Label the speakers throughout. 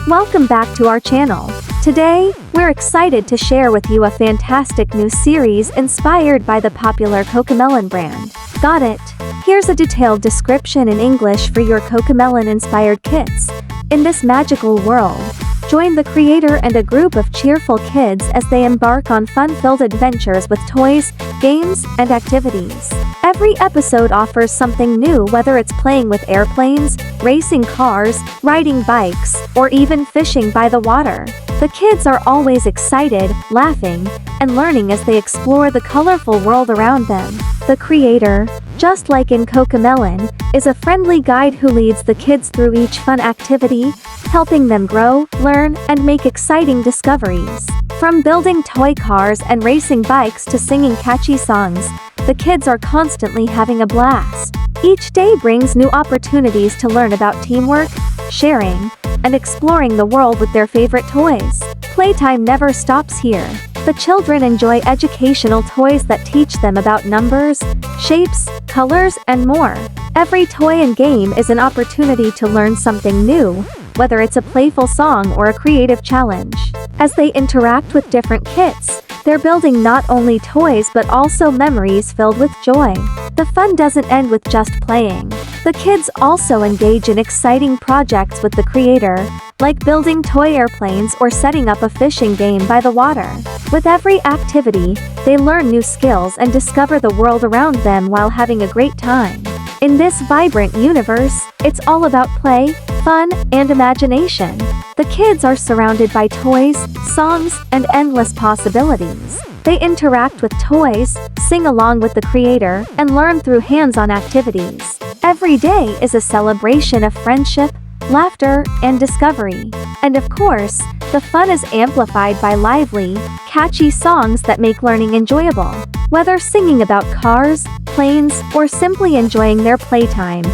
Speaker 1: Welcome back to our channel. Today, we're excited to share with you a fantastic new series inspired by the popular CocoMelon brand. Got it? Here's a detailed description in English for your CocoMelon-inspired kits. In this magical world, join the creator and a group of cheerful kids as they embark on fun-filled adventures with toys, games, and activities. Every episode offers something new, whether it's playing with airplanes, racing cars, riding bikes, or even fishing by the water. The kids are always excited, laughing, and learning as they explore the colorful world around them. The creator, just like in CocoMelon, is a friendly guide who leads the kids through each fun activity, helping them grow, learn, and make exciting discoveries. From building toy cars and racing bikes to singing catchy songs, the kids are constantly having a blast. Each day brings new opportunities to learn about teamwork, sharing, and exploring the world with their favorite toys. Playtime never stops here. The children enjoy educational toys that teach them about numbers, shapes, colors, and more. Every toy and game is an opportunity to learn something new, whether it's a playful song or a creative challenge. As they interact with different kits, they're building not only toys but also memories filled with joy. The fun doesn't end with just playing. The kids also engage in exciting projects with the creator, like building toy airplanes or setting up a fishing game by the water. With every activity, they learn new skills and discover the world around them while having a great time. In this vibrant universe, it's all about play, fun, and imagination. The kids are surrounded by toys, songs, and endless possibilities. They interact with toys, sing along with the creator, and learn through hands-on activities. Every day is a celebration of friendship, laughter, and discovery. And of course, the fun is amplified by lively, catchy songs that make learning enjoyable. Whether singing about cars, planes, or simply enjoying their playtime,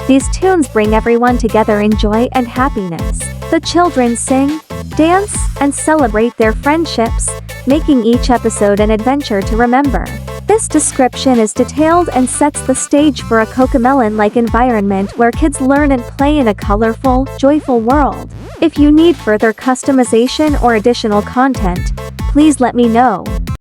Speaker 1: these tunes bring everyone together in joy and happiness. The children sing, dance, and celebrate their friendships, making each episode an adventure to remember. This description is detailed and sets the stage for a CocoMelon-like environment where kids learn and play in a colorful, joyful world. If you need further customization or additional content, please let me know.